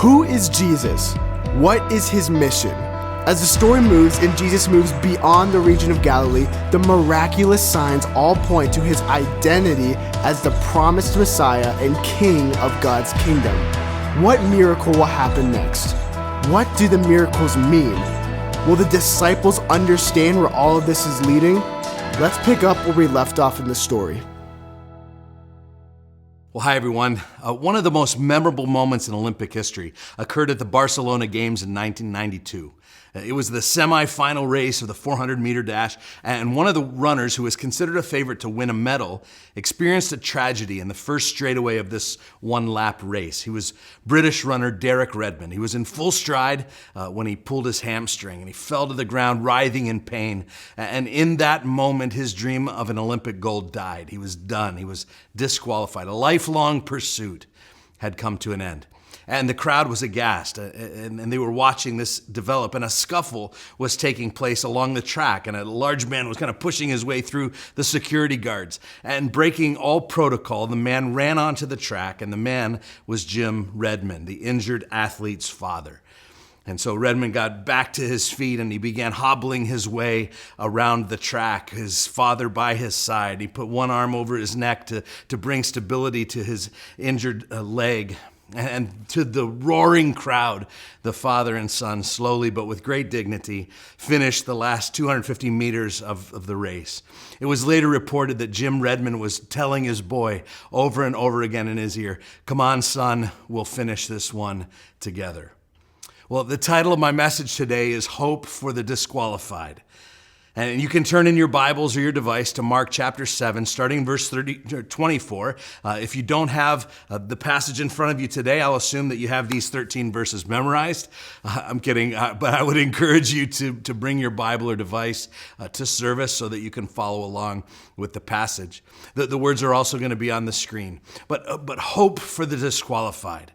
Who is Jesus? What is his mission? As the story moves and Jesus moves beyond the region of Galilee, the miraculous signs all point to his identity as the promised Messiah and King of God's kingdom. What miracle will happen next? What do the miracles mean? Will the disciples understand where all of this is leading? Let's pick up where we left off in the story. Well, hi everyone. One of the most memorable moments in Olympic history occurred at the Barcelona Games in 1992. It was the semi-final race of the 400-meter dash, and one of the runners, who was considered a favorite to win a medal, experienced a tragedy in the first straightaway of this one-lap race. He was British runner Derek Redmond. He was in full stride when he pulled his hamstring, and he fell to the ground writhing in pain. And in that moment, his dream of an Olympic gold died. He was done. He was disqualified. A lifelong pursuit had come to an end. And the crowd was aghast, and they were watching this develop, and a scuffle was taking place along the track, and a large man was kind of pushing his way through the security guards. And breaking all protocol, the man ran onto the track, and the man was Jim Redmond, the injured athlete's father. And so Redmond got back to his feet, and he began hobbling his way around the track, his father by his side. He put one arm over his neck to bring stability to his injured leg. And to the roaring crowd, the father and son slowly but with great dignity finished the last 250 meters of the race. It was later reported that Jim Redmond was telling his boy over and over again in his ear, "Come on, son, we'll finish this one together." Well, the title of my message today is Hope for the Disqualified. And you can turn in your Bibles or your device to Mark chapter 7, starting in verse 24. If you don't have the passage in front of you today, I'll assume that you have these 13 verses memorized. I'm kidding, but I would encourage you to bring your Bible or device to service so that you can follow along with the passage. The words are also going to be on the screen. But hope for the disqualified.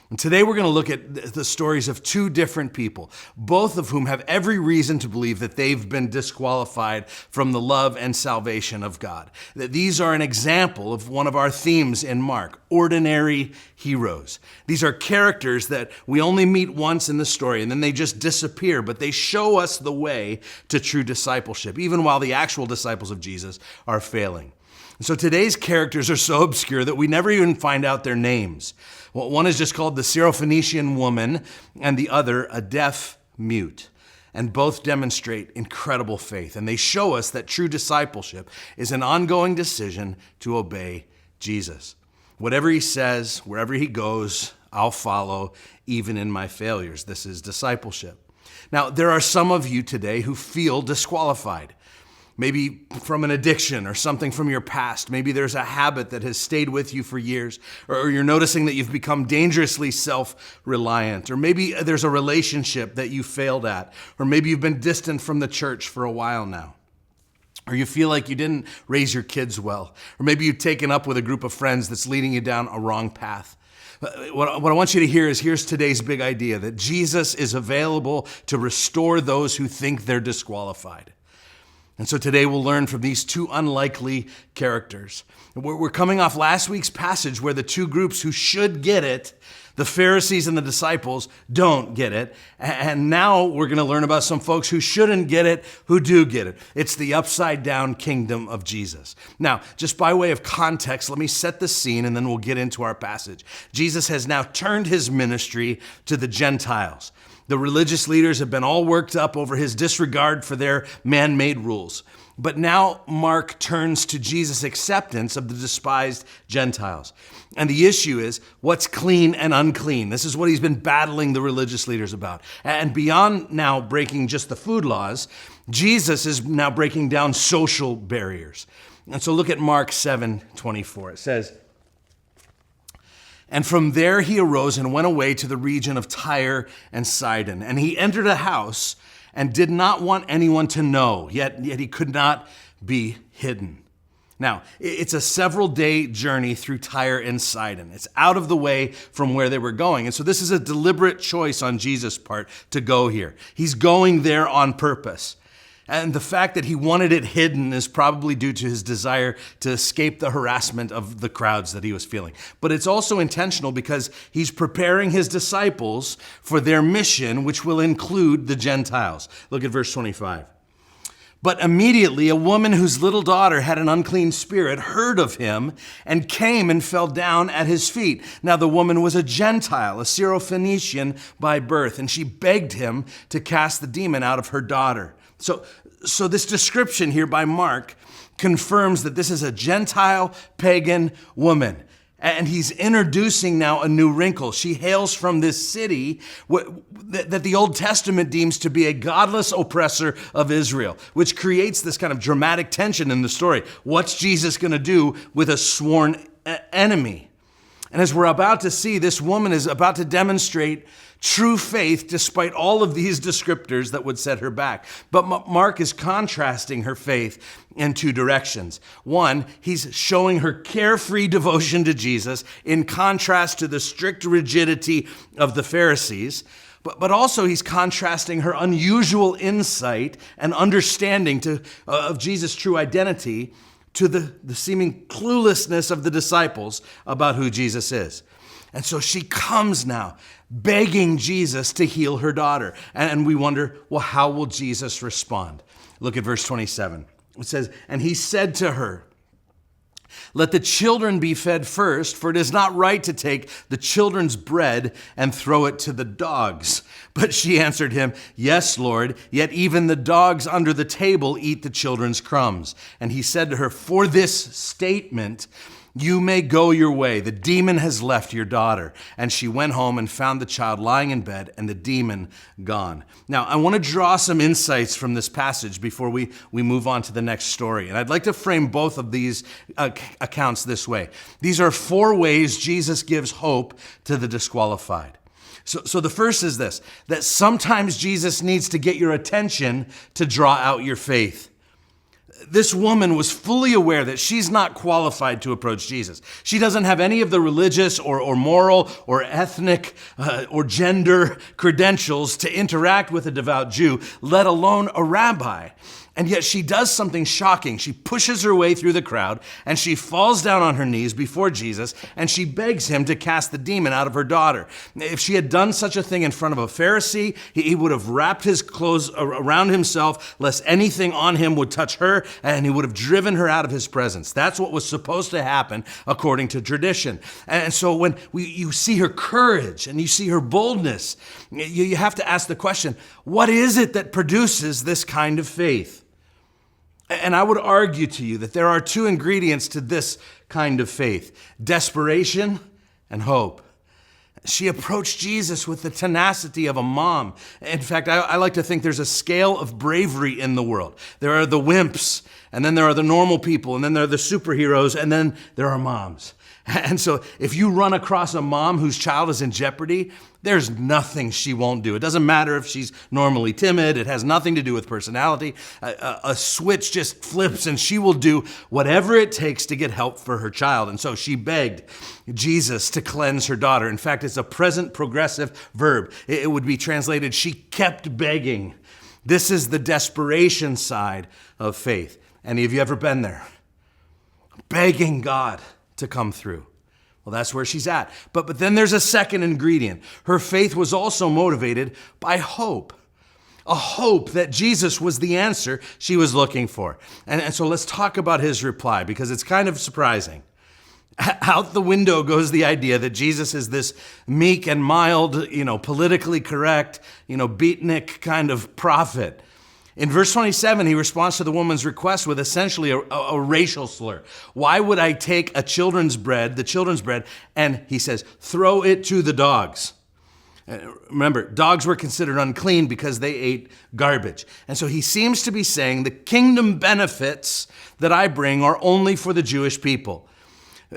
And today we're going to look at the stories of two different people, both of whom have every reason to believe that they've been disqualified from the love and salvation of God. That these are an example of one of our themes in Mark, ordinary heroes. These are characters that we only meet once in the story and then they just disappear, but they show us the way to true discipleship, even while the actual disciples of Jesus are failing. And so today's characters are so obscure that we never even find out their names. Well, one is just called the Syrophoenician woman, and the other a deaf mute. And both demonstrate incredible faith. And they show us that true discipleship is an ongoing decision to obey Jesus. Whatever he says, wherever he goes, I'll follow, even in my failures. This is discipleship. Now, there are some of you today who feel disqualified. Maybe from an addiction or something from your past. Maybe there's a habit that has stayed with you for years, or you're noticing that you've become dangerously self-reliant, or maybe there's a relationship that you failed at, or maybe you've been distant from the church for a while now, or you feel like you didn't raise your kids well, or maybe you've taken up with a group of friends that's leading you down a wrong path. What I want you to hear is here's today's big idea, that Jesus is available to restore those who think they're disqualified. And so today we'll learn from these two unlikely characters. We're coming off last week's passage where the two groups who should get it, the Pharisees and the disciples, don't get it. And now we're going to learn about some folks who shouldn't get it, who do get it. It's the upside down kingdom of Jesus. Now, just by way of context, let me set the scene and then we'll get into our passage. Jesus has now turned his ministry to the Gentiles. The religious leaders have been all worked up over his disregard for their man-made rules. But now Mark turns to Jesus' acceptance of the despised Gentiles. And the issue is what's clean and unclean. This is what he's been battling the religious leaders about. And beyond now breaking just the food laws, Jesus is now breaking down social barriers. And so look at Mark 7:24. It says, "And from there he arose and went away to the region of Tyre and Sidon. And he entered a house and did not want anyone to know, yet he could not be hidden." Now, it's a several-day journey through Tyre and Sidon. It's out of the way from where they were going. And so this is a deliberate choice on Jesus' part to go here. He's going there on purpose. And the fact that he wanted it hidden is probably due to his desire to escape the harassment of the crowds that he was feeling. But it's also intentional because he's preparing his disciples for their mission, which will include the Gentiles. Look at verse 25. But immediately a woman whose little daughter had an unclean spirit heard of him and came and fell down at his feet. Now the woman was a Gentile, a Syrophoenician by birth, and she begged him to cast the demon out of her daughter. So this description here by Mark confirms that this is a Gentile pagan woman. And he's introducing now a new wrinkle. She hails from this city that the Old Testament deems to be a godless oppressor of Israel, which creates this kind of dramatic tension in the story. What's Jesus going to do with a sworn enemy? And as we're about to see, this woman is about to demonstrate true faith despite all of these descriptors that would set her back. But Mark is contrasting her faith in two directions. One, he's showing her carefree devotion to Jesus in contrast to the strict rigidity of the Pharisees. But also he's contrasting her unusual insight and understanding of Jesus' true identity to the seeming cluelessness of the disciples about who Jesus is. And so she comes now begging Jesus to heal her daughter. And we wonder, well, how will Jesus respond? Look at verse 27. It says, and he said to her, let the children be fed first, for it is not right to take the children's bread and throw it to the dogs. But she answered him, yes, Lord, yet even the dogs under the table eat the children's crumbs. And he said to her, for this statement, you may go your way. The demon has left your daughter. And she went home and found the child lying in bed and the demon gone. Now, I want to draw some insights from this passage before we move on to the next story. And I'd like to frame both of these accounts this way. These are 4 ways Jesus gives hope to the disqualified. So the first is this, that sometimes Jesus needs to get your attention to draw out your faith. This woman was fully aware that she's not qualified to approach Jesus. She doesn't have any of the religious or moral or ethnic or gender credentials to interact with a devout Jew, let alone a rabbi. And yet she does something shocking. She pushes her way through the crowd and she falls down on her knees before Jesus and she begs him to cast the demon out of her daughter. If she had done such a thing in front of a Pharisee, he would have wrapped his clothes around himself lest anything on him would touch her, and he would have driven her out of his presence. That's what was supposed to happen according to tradition. And so when you see her courage and you see her boldness, you have to ask the question, what is it that produces this kind of faith? And I would argue to you that there are 2 ingredients to this kind of faith: desperation and hope. She approached Jesus with the tenacity of a mom. In fact, I like to think there's a scale of bravery in the world. There are the wimps, and then there are the normal people, and then there are the superheroes, and then there are moms. And so if you run across a mom whose child is in jeopardy, there's nothing she won't do. It doesn't matter if she's normally timid. It has nothing to do with personality. A switch just flips and she will do whatever it takes to get help for her child. And so she begged Jesus to cleanse her daughter. In fact, it's a present progressive verb. It would be translated, she kept begging. This is the desperation side of faith. Any of you ever been there? Begging God to come through. Well, that's where she's at. But then there's a second ingredient. Her faith was also motivated by hope. A hope that Jesus was the answer she was looking for. And so let's talk about his reply, because it's kind of surprising. Out the window goes the idea that Jesus is this meek and mild, politically correct, beatnik kind of prophet. In verse 27, he responds to the woman's request with essentially a racial slur. Why would I take the children's bread, and he says, throw it to the dogs? Remember, dogs were considered unclean because they ate garbage. And so he seems to be saying the kingdom benefits that I bring are only for the Jewish people.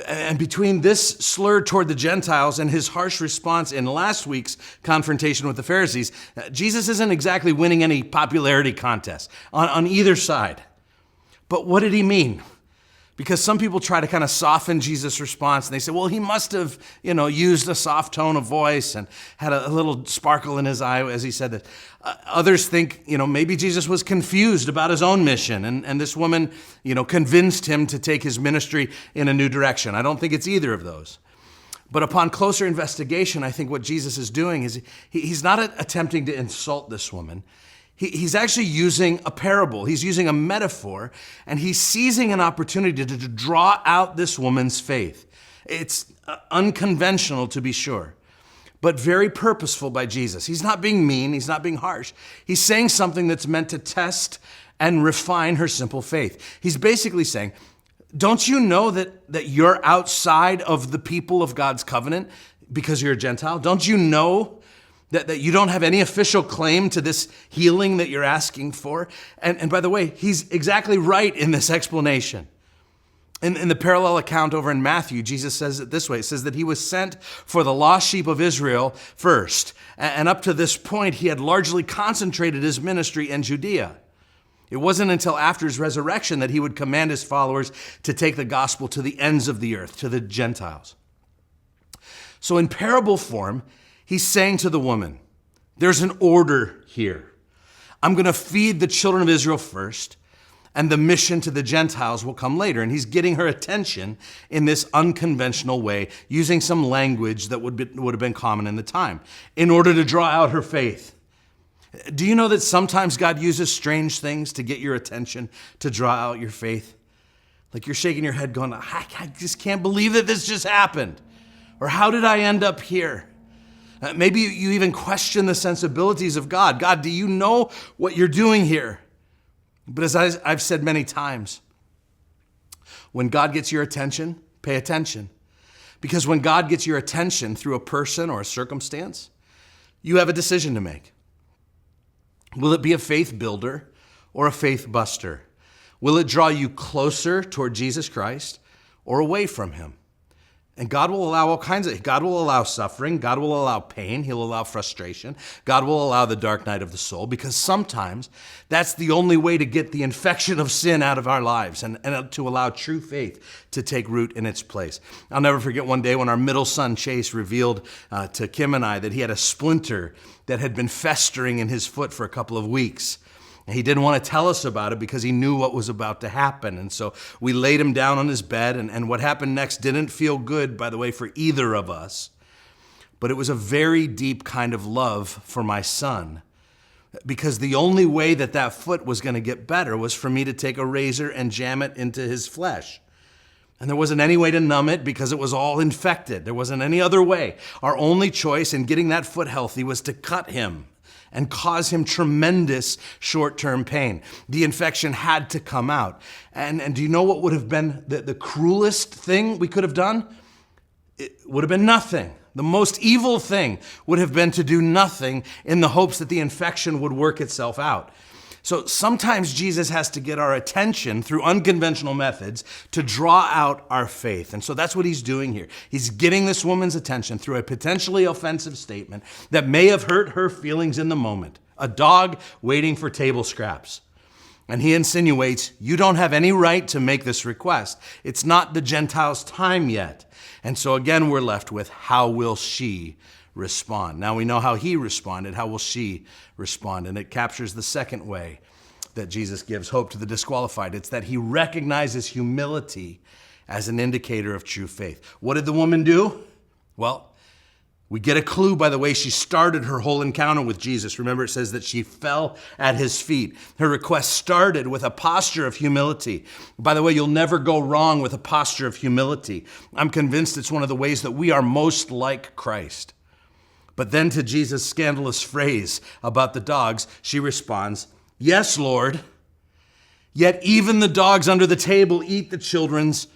And between this slur toward the Gentiles and his harsh response in last week's confrontation with the Pharisees, Jesus isn't exactly winning any popularity contests on either side. But what did he mean? Because some people try to kind of soften Jesus' response, and they say, well, he must have, used a soft tone of voice and had a little sparkle in his eye as he said this. Others think, maybe Jesus was confused about his own mission, and this woman, convinced him to take his ministry in a new direction. I don't think it's either of those. But upon closer investigation, I think what Jesus is doing is he's not attempting to insult this woman. He's actually using a parable. He's using a metaphor, and he's seizing an opportunity to draw out this woman's faith. It's unconventional, to be sure, but very purposeful by Jesus. He's not being mean. He's not being harsh. He's saying something that's meant to test and refine her simple faith. He's basically saying, don't you know that you're outside of the people of God's covenant because you're a Gentile? Don't you know that you don't have any official claim to this healing that you're asking for? And by the way, he's exactly right in this explanation. In the parallel account over in Matthew, Jesus says it this way. It says that he was sent for the lost sheep of Israel first. And up to this point, he had largely concentrated his ministry in Judea. It wasn't until after his resurrection that he would command his followers to take the gospel to the ends of the earth, to the Gentiles. So in parable form, he's saying to the woman, there's an order here. I'm going to feed the children of Israel first, and the mission to the Gentiles will come later. And he's getting her attention in this unconventional way, using some language that would have been common in the time, in order to draw out her faith. Do you know that sometimes God uses strange things to get your attention, to draw out your faith? Like you're shaking your head going, I just can't believe that this just happened. Or how did I end up here? Maybe you even question the sensibilities of God. God, do you know what you're doing here? But as I've said many times, when God gets your attention, pay attention. Because when God gets your attention through a person or a circumstance, you have a decision to make. Will it be a faith builder or a faith buster? Will it draw you closer toward Jesus Christ or away from him? And God will allow all kinds of, God will allow suffering, God will allow pain, he'll allow frustration, God will allow the dark night of the soul, because sometimes that's the only way to get the infection of sin out of our lives and to allow true faith to take root in its place. I'll never forget one day when our middle son, Chase, revealed to Kim and I that he had a splinter that had been festering in his foot for a couple of weeks. He didn't want to tell us about it because he knew what was about to happen. And so we laid him down on his bed, and what happened next didn't feel good, by the way, for either of us. But it was a very deep kind of love for my son, because the only way that foot was going to get better was for me to take a razor and jam it into his flesh. And there wasn't any way to numb it because it was all infected. There wasn't any other way. Our only choice in getting that foot healthy was to cut him and cause him tremendous short-term pain. The infection had to come out. And do you know what would have been the cruelest thing we could have done? It would have been nothing. The most evil thing would have been to do nothing in the hopes that the infection would work itself out. So sometimes Jesus has to get our attention through unconventional methods to draw out our faith. And so that's what he's doing here. He's getting this woman's attention through a potentially offensive statement that may have hurt her feelings in the moment. A dog waiting for table scraps. And he insinuates, you don't have any right to make this request. It's not the Gentiles' time yet. And so again, we're left with, how will she respond? Now we know how he responded. How will she respond? And it captures the second way that Jesus gives hope to the disqualified. It's that he recognizes humility as an indicator of true faith. What did the woman do? Well, we get a clue by the way she started her whole encounter with Jesus. Remember, it says that she fell at his feet. Her request started with a posture of humility. By the way, you'll never go wrong with a posture of humility. I'm convinced it's one of the ways that we are most like Christ. But then to Jesus' scandalous phrase about the dogs, she responds, yes, Lord, yet even the dogs under the table eat the children's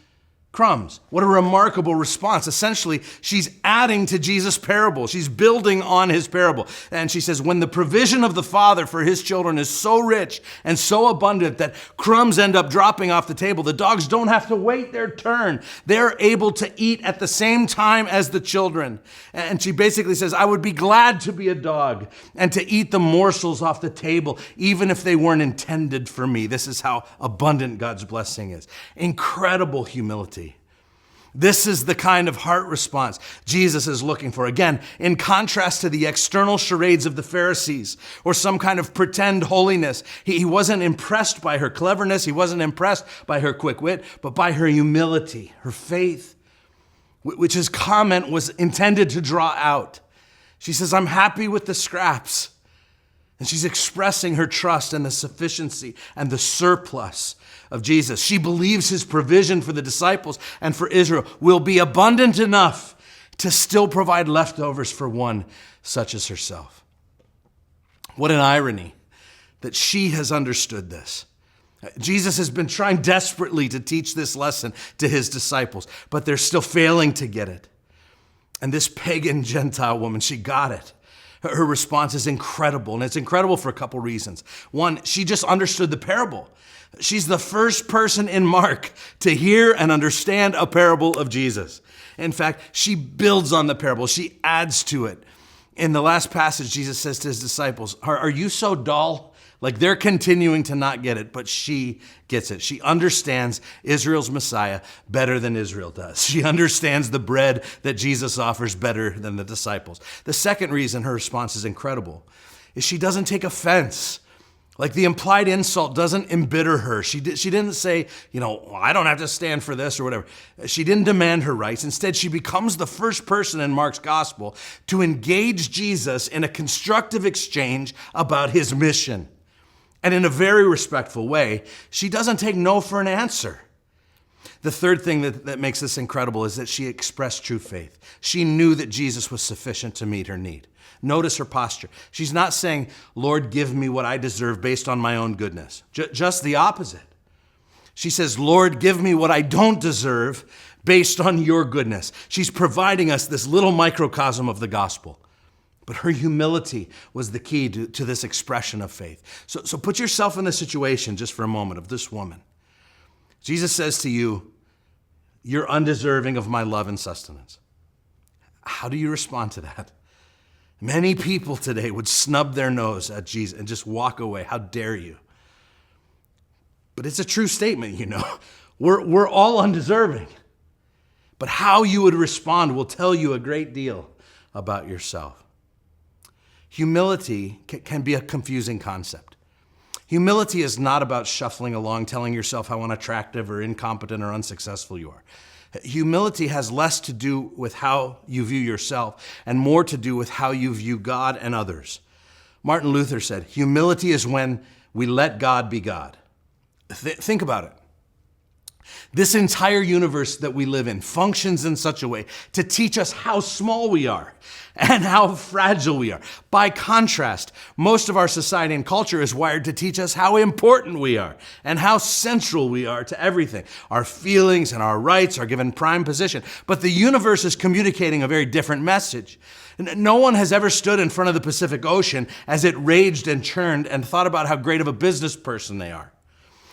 crumbs. What a remarkable response. Essentially, she's adding to Jesus' parable. She's building on his parable. And she says, when the provision of the Father for his children is so rich and so abundant that crumbs end up dropping off the table, the dogs don't have to wait their turn. They're able to eat at the same time as the children. And she basically says, I would be glad to be a dog and to eat the morsels off the table, even if they weren't intended for me. This is how abundant God's blessing is. Incredible humility. This is the kind of heart response Jesus is looking for. Again, in contrast to the external charades of the Pharisees or some kind of pretend holiness, he wasn't impressed by her cleverness. He wasn't impressed by her quick wit, but by her humility, her faith, which his comment was intended to draw out. She says, I'm happy with the scraps. And she's expressing her trust in the sufficiency and the surplus of Jesus. She believes his provision for the disciples and for Israel will be abundant enough to still provide leftovers for one such as herself. What an irony that she has understood this. Jesus has been trying desperately to teach this lesson to his disciples, but they're still failing to get it. And this pagan Gentile woman, she got it. Her response is incredible, and it's incredible for a couple reasons. One, she just understood the parable. She's the first person in Mark to hear and understand a parable of Jesus. In fact, she builds on the parable. She adds to it. In the last passage, Jesus says to his disciples, are you so dull? Like they're continuing to not get it, but she gets it. She understands Israel's Messiah better than Israel does. She understands the bread that Jesus offers better than the disciples. The second reason her response is incredible is she doesn't take offense. Like the implied insult doesn't embitter her. She didn't say, I don't have to stand for this or whatever. She didn't demand her rights. Instead, she becomes the first person in Mark's gospel to engage Jesus in a constructive exchange about his mission. And in a very respectful way, she doesn't take no for an answer. The third thing that makes this incredible is that she expressed true faith. She knew that Jesus was sufficient to meet her need. Notice her posture. She's not saying, Lord, give me what I deserve based on my own goodness. Just the opposite. She says, Lord, give me what I don't deserve based on your goodness. She's providing us this little microcosm of the gospel. But her humility was the key to this expression of faith. So put yourself in the situation just for a moment of this woman. Jesus says to you, you're undeserving of my love and sustenance. How do you respond to that? Many people today would snub their nose at Jesus and just walk away. How dare you? But it's a true statement, We're all undeserving. But how you would respond will tell you a great deal about yourself. Humility can be a confusing concept. Humility is not about shuffling along, telling yourself how unattractive or incompetent or unsuccessful you are. Humility has less to do with how you view yourself and more to do with how you view God and others. Martin Luther said, humility is when we let God be God. Think about it. This entire universe that we live in functions in such a way to teach us how small we are and how fragile we are. By contrast, most of our society and culture is wired to teach us how important we are and how central we are to everything. Our feelings and our rights are given prime position, but the universe is communicating a very different message. No one has ever stood in front of the Pacific Ocean as it raged and churned and thought about how great of a business person they are.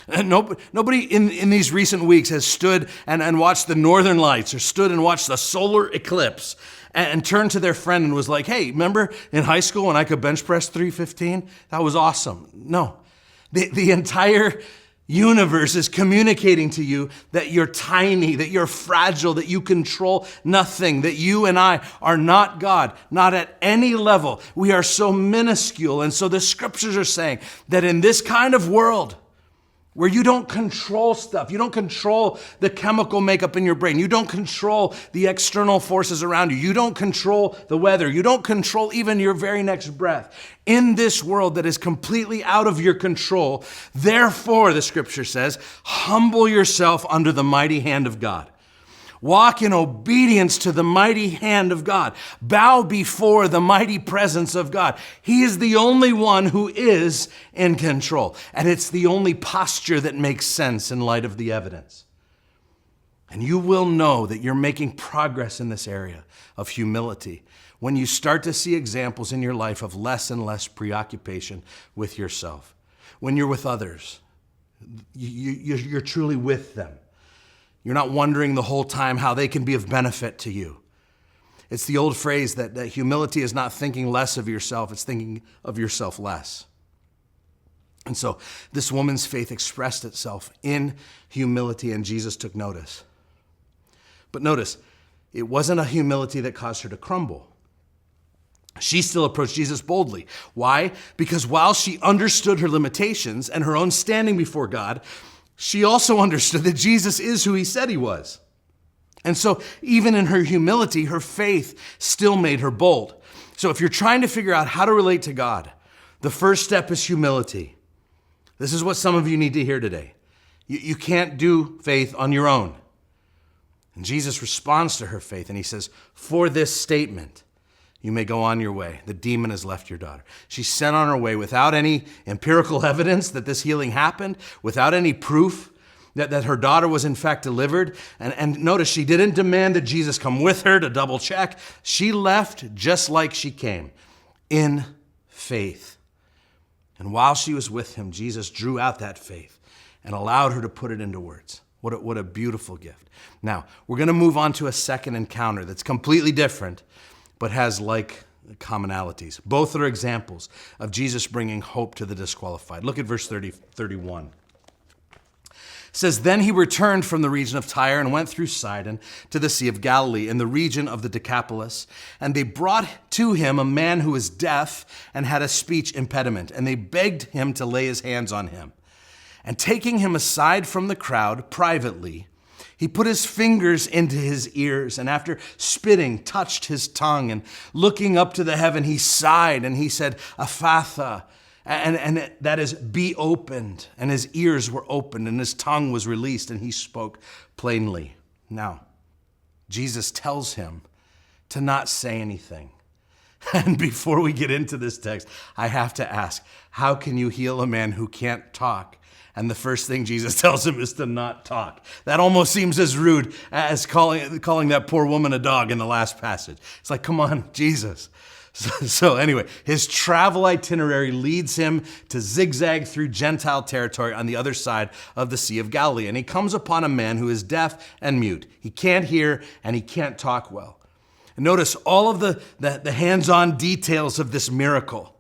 Nobody in these recent weeks has stood and watched the northern lights or stood and watched the solar eclipse and turned to their friend and was like, hey, remember in high school when I could bench press 315? That was awesome. No, the entire universe is communicating to you that you're tiny, that you're fragile, that you control nothing, that you and I are not God, not at any level. We are so minuscule. And so the scriptures are saying that in this kind of world, where you don't control stuff. You don't control the chemical makeup in your brain. You don't control the external forces around you. You don't control the weather. You don't control even your very next breath. In this world that is completely out of your control, therefore, the scripture says, humble yourself under the mighty hand of God. Walk in obedience to the mighty hand of God. Bow before the mighty presence of God. He is the only one who is in control. And it's the only posture that makes sense in light of the evidence. And you will know that you're making progress in this area of humility when you start to see examples in your life of less and less preoccupation with yourself. When you're with others, you're truly with them. You're not wondering the whole time how they can be of benefit to you. It's the old phrase that humility is not thinking less of yourself, it's thinking of yourself less. And so this woman's faith expressed itself in humility, and Jesus took notice. But notice, it wasn't a humility that caused her to crumble. She still approached Jesus boldly. Why? Because while she understood her limitations and her own standing before God, she also understood that Jesus is who he said he was. And so even in her humility, her faith still made her bold. So if you're trying to figure out how to relate to God, the first step is humility. This is what some of you need to hear today. You can't do faith on your own. And Jesus responds to her faith, and he says, for this statement, you may go on your way. The demon has left your daughter. She's sent on her way without any empirical evidence that this healing happened, without any proof that her daughter was in fact delivered. And notice, she didn't demand that Jesus come with her to double check. She left just like she came, in faith. And while she was with him, Jesus drew out that faith and allowed her to put it into words. What a beautiful gift. Now, we're going to move on to a second encounter that's completely different, but has like commonalities. Both are examples of Jesus bringing hope to the disqualified. Look at verse 31. It says, then he returned from the region of Tyre and went through Sidon to the Sea of Galilee in the region of the Decapolis. And they brought to him a man who was deaf and had a speech impediment. And they begged him to lay his hands on him. And taking him aside from the crowd privately, he put his fingers into his ears, and after spitting, touched his tongue, and looking up to the heaven, he sighed, and he said, Ephatha, and that is, be opened. And his ears were opened, and his tongue was released, and he spoke plainly. Now, Jesus tells him to not say anything. And before we get into this text, I have to ask, how can you heal a man who can't talk? And the first thing Jesus tells him is to not talk. That almost seems as rude as calling that poor woman a dog in the last passage. It's like, come on, Jesus. So anyway, his travel itinerary leads him to zigzag through Gentile territory on the other side of the Sea of Galilee. And he comes upon a man who is deaf and mute. He can't hear and he can't talk well. And notice all of the hands-on details of this miracle.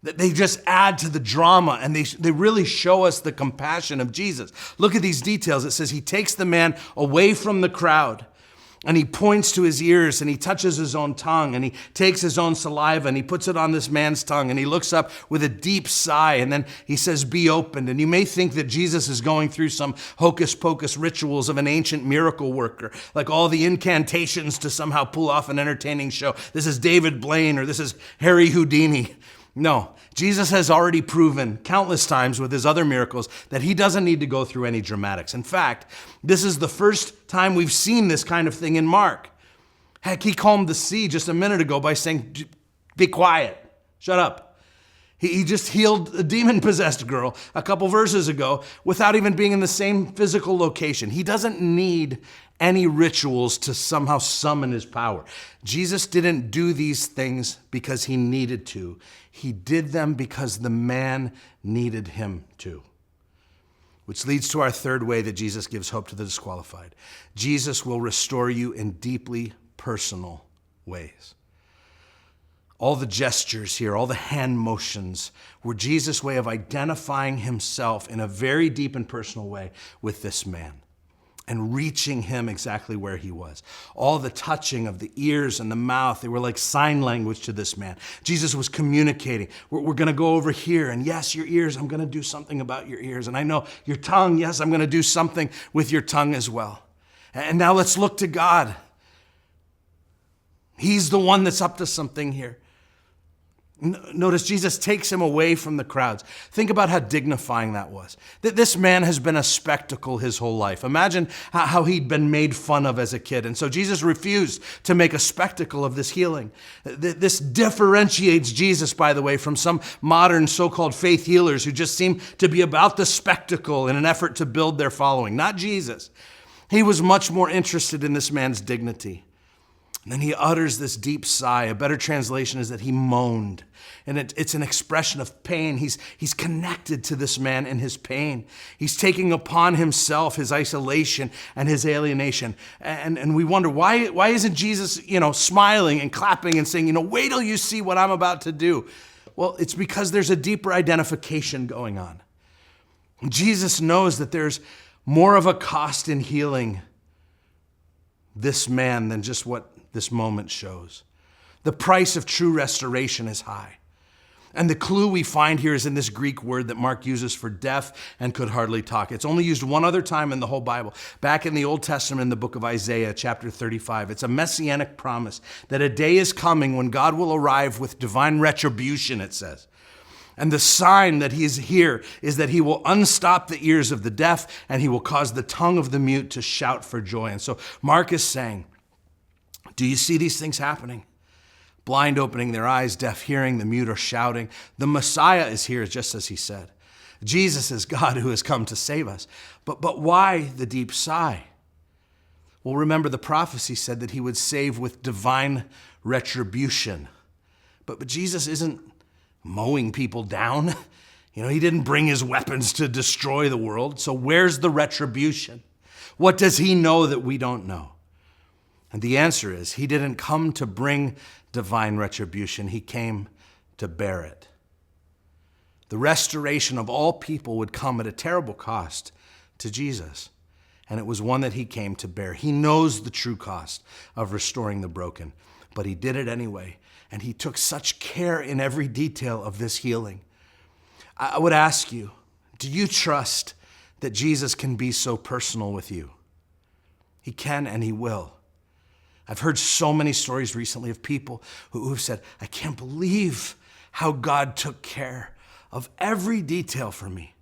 They just add to the drama, and they really show us the compassion of Jesus. Look at these details. It says he takes the man away from the crowd, and he points to his ears, and he touches his own tongue, and he takes his own saliva, and he puts it on this man's tongue, and he looks up with a deep sigh, and then he says, be opened. And you may think that Jesus is going through some hocus-pocus rituals of an ancient miracle worker, like all the incantations to somehow pull off an entertaining show. This is David Blaine, or this is Harry Houdini. No, Jesus has already proven countless times with his other miracles that he doesn't need to go through any dramatics. In fact, this is the first time we've seen this kind of thing in Mark. Heck, he calmed the sea just a minute ago by saying, be quiet, shut up. He just healed a demon-possessed girl a couple verses ago without even being in the same physical location. He doesn't need any rituals to somehow summon his power. Jesus didn't do these things because he needed to. He did them because the man needed him to. Which leads to our third way that Jesus gives hope to the disqualified. Jesus will restore you in deeply personal ways. All the gestures here, all the hand motions were Jesus' way of identifying himself in a very deep and personal way with this man and reaching him exactly where he was. All the touching of the ears and the mouth, they were like sign language to this man. Jesus was communicating. We're going to go over here, and yes, your ears, I'm going to do something about your ears. And I know your tongue, yes, I'm going to do something with your tongue as well. And now let's look to God. He's the one that's up to something here. Notice Jesus takes him away from the crowds. Think about how dignifying that was. This man has been a spectacle his whole life. Imagine how he'd been made fun of as a kid. And so Jesus refused to make a spectacle of this healing. This differentiates Jesus, by the way, from some modern so-called faith healers who just seem to be about the spectacle in an effort to build their following. Not Jesus. He was much more interested in this man's dignity. And then he utters this deep sigh. A better translation is that he moaned. And it's an expression of pain. He's connected to this man in his pain. He's taking upon himself his isolation and his alienation. And we wonder, why isn't Jesus, smiling and clapping and saying, wait till you see what I'm about to do? Well, it's because there's a deeper identification going on. Jesus knows that there's more of a cost in healing this man than just what this moment shows. The price of true restoration is high. And the clue we find here is in this Greek word that Mark uses for deaf and could hardly talk. It's only used one other time in the whole Bible, back in the Old Testament in the book of Isaiah, chapter 35. It's a messianic promise that a day is coming when God will arrive with divine retribution, it says. And the sign that he is here is that he will unstop the ears of the deaf and he will cause the tongue of the mute to shout for joy. And so Mark is saying, do you see these things happening? Blind opening their eyes, deaf hearing, the mute are shouting. The Messiah is here, just as he said. Jesus is God who has come to save us. But why the deep sigh? Well, remember the prophecy said that he would save with divine retribution. But Jesus isn't mowing people down. He didn't bring his weapons to destroy the world. So where's the retribution? What does he know that we don't know? And the answer is, he didn't come to bring divine retribution. He came to bear it. The restoration of all people would come at a terrible cost to Jesus. And it was one that he came to bear. He knows the true cost of restoring the broken, but he did it anyway. And he took such care in every detail of this healing. I would ask you, do you trust that Jesus can be so personal with you? He can and he will. I've heard so many stories recently of people who've said, I can't believe how God took care of every detail for me.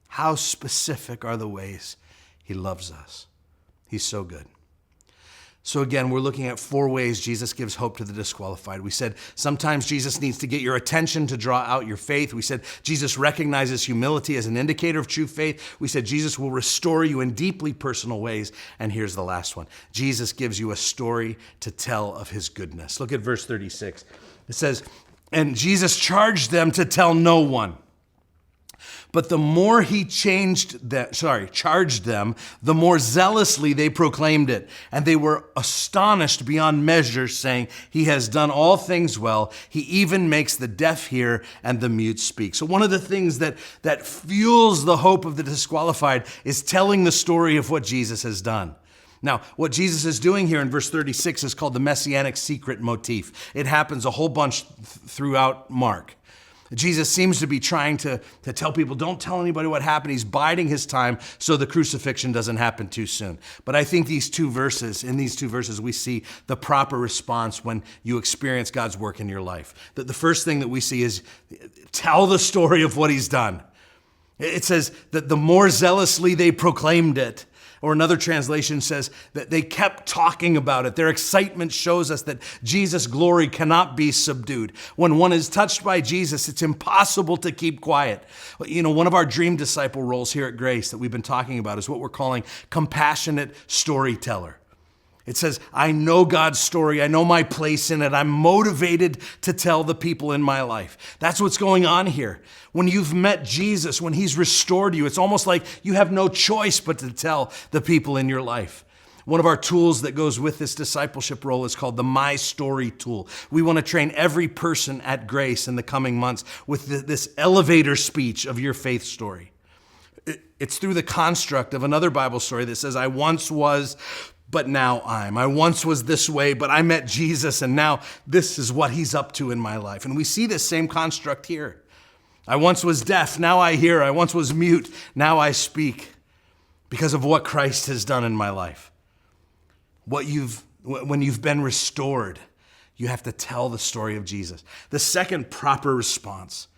How specific are the ways he loves us. He's so good. So again, we're looking at 4 ways Jesus gives hope to the disqualified. We said sometimes Jesus needs to get your attention to draw out your faith. We said Jesus recognizes humility as an indicator of true faith. We said Jesus will restore you in deeply personal ways. And here's the last one. Jesus gives you a story to tell of his goodness. Look at verse 36. It says, and Jesus charged them to tell no one. But the more he charged them, the more zealously they proclaimed it. And they were astonished beyond measure, saying, he has done all things well. He even makes the deaf hear and the mute speak. So one of the things that fuels the hope of the disqualified is telling the story of what Jesus has done. Now, what Jesus is doing here in verse 36 is called the messianic secret motif. It happens a whole bunch throughout Mark. Jesus seems to be trying to tell people, don't tell anybody what happened. He's biding his time so the crucifixion doesn't happen too soon. But I think in these two verses, we see the proper response when you experience God's work in your life. The first thing that we see is tell the story of what he's done. It says that the more zealously they proclaimed it. Or another translation says that they kept talking about it. Their excitement shows us that Jesus' glory cannot be subdued. When one is touched by Jesus, it's impossible to keep quiet. One of our dream disciple roles here at Grace that we've been talking about is what we're calling compassionate storyteller. It says, I know God's story. I know my place in it. I'm motivated to tell the people in my life. That's what's going on here. When you've met Jesus, when he's restored you, it's almost like you have no choice but to tell the people in your life. One of our tools that goes with this discipleship role is called the My Story tool. We want to train every person at Grace in the coming months with this elevator speech of your faith story. It's through the construct of another Bible story that says, I once was, but now I'm. I once was this way, but I met Jesus, and now this is what he's up to in my life. And we see this same construct here. I once was deaf, now I hear. I once was mute, now I speak, because of what Christ has done in my life. When you've been restored, you have to tell the story of Jesus. The second proper response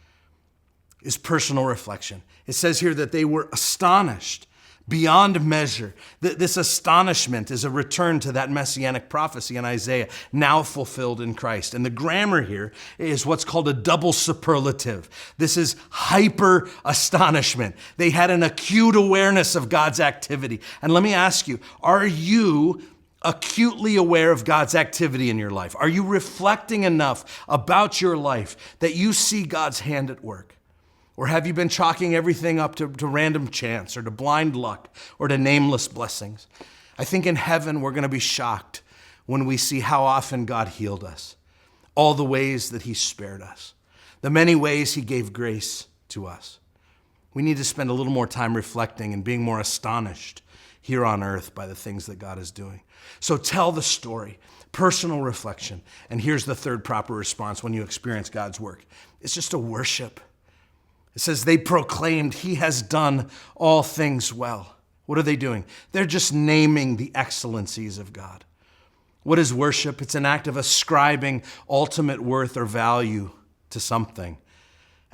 is personal reflection. It says here that they were astonished beyond measure. This astonishment is a return to that messianic prophecy in Isaiah, now fulfilled in Christ. And the grammar here is what's called a double superlative. This is hyper astonishment. They had an acute awareness of God's activity. And let me ask you, are you acutely aware of God's activity in your life? Are you reflecting enough about your life that you see God's hand at work? Or have you been chalking everything up to random chance or to blind luck or to nameless blessings? I think in heaven we're going to be shocked when we see how often God healed us, all the ways that he spared us, the many ways he gave grace to us. We need to spend a little more time reflecting and being more astonished here on earth by the things that God is doing. So tell the story, personal reflection. And here's the third proper response when you experience God's work. It's just a worship. It says they proclaimed he has done all things well. What are they doing? They're just naming the excellencies of God. What is worship? It's an act of ascribing ultimate worth or value to something.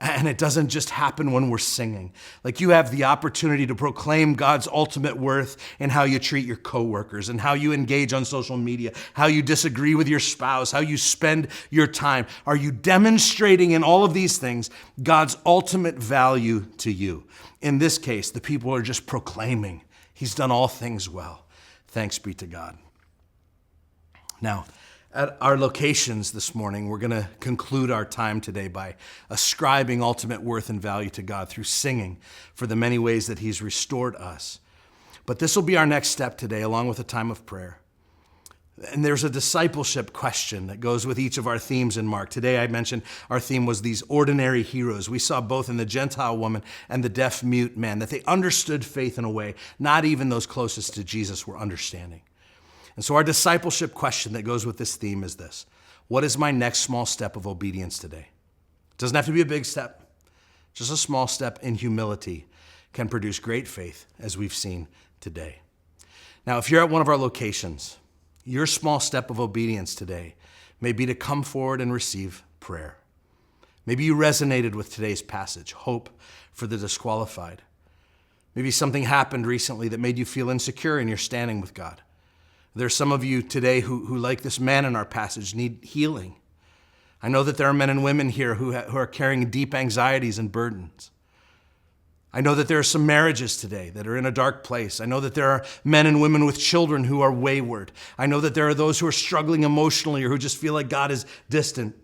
And it doesn't just happen when we're singing. Like you have the opportunity to proclaim God's ultimate worth in how you treat your coworkers and how you engage on social media, how you disagree with your spouse, how you spend your time. Are you demonstrating in all of these things God's ultimate value to you? In this case, the people are just proclaiming he's done all things well. Thanks be to God. Now, at our locations this morning, we're going to conclude our time today by ascribing ultimate worth and value to God through singing for the many ways that he's restored us. But this will be our next step today, along with a time of prayer. And there's a discipleship question that goes with each of our themes in Mark. Today I mentioned our theme was these ordinary heroes. We saw both in the Gentile woman and the deaf-mute man that they understood faith in a way not even those closest to Jesus were understanding. And so our discipleship question that goes with this theme is this: what is my next small step of obedience today? It doesn't have to be a big step. Just a small step in humility can produce great faith, as we've seen today. Now, if you're at one of our locations, your small step of obedience today may be to come forward and receive prayer. Maybe you resonated with today's passage, hope for the disqualified. Maybe something happened recently that made you feel insecure in your standing with God. There's some of you today who, like this man in our passage, need healing. I know that there are men and women here who are carrying deep anxieties and burdens. I know that there are some marriages today that are in a dark place. I know that there are men and women with children who are wayward. I know that there are those who are struggling emotionally or who just feel like God is distant.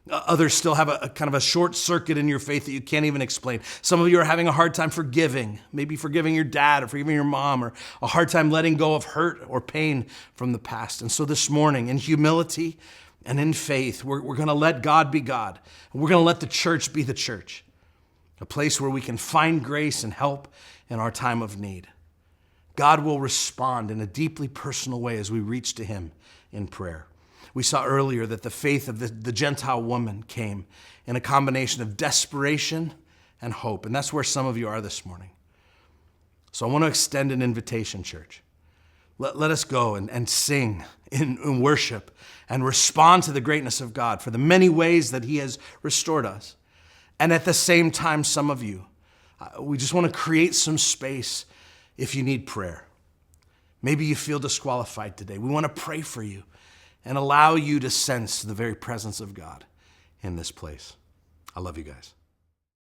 Others still have a kind of a short circuit in your faith that you can't even explain. Some of you are having a hard time forgiving, maybe forgiving your dad or forgiving your mom, or a hard time letting go of hurt or pain from the past. And so this morning, in humility and in faith, we're going to let God be God. We're going to let the church be the church, a place where we can find grace and help in our time of need. God will respond in a deeply personal way as we reach to him in prayer. We saw earlier that the faith of the Gentile woman came in a combination of desperation and hope. And that's where some of you are this morning. So I want to extend an invitation, church. Let us go and sing in worship and respond to the greatness of God for the many ways that he has restored us. And at the same time, some of you, we just want to create some space if you need prayer. Maybe you feel disqualified today. We want to pray for you and allow you to sense the very presence of God in this place. I love you guys.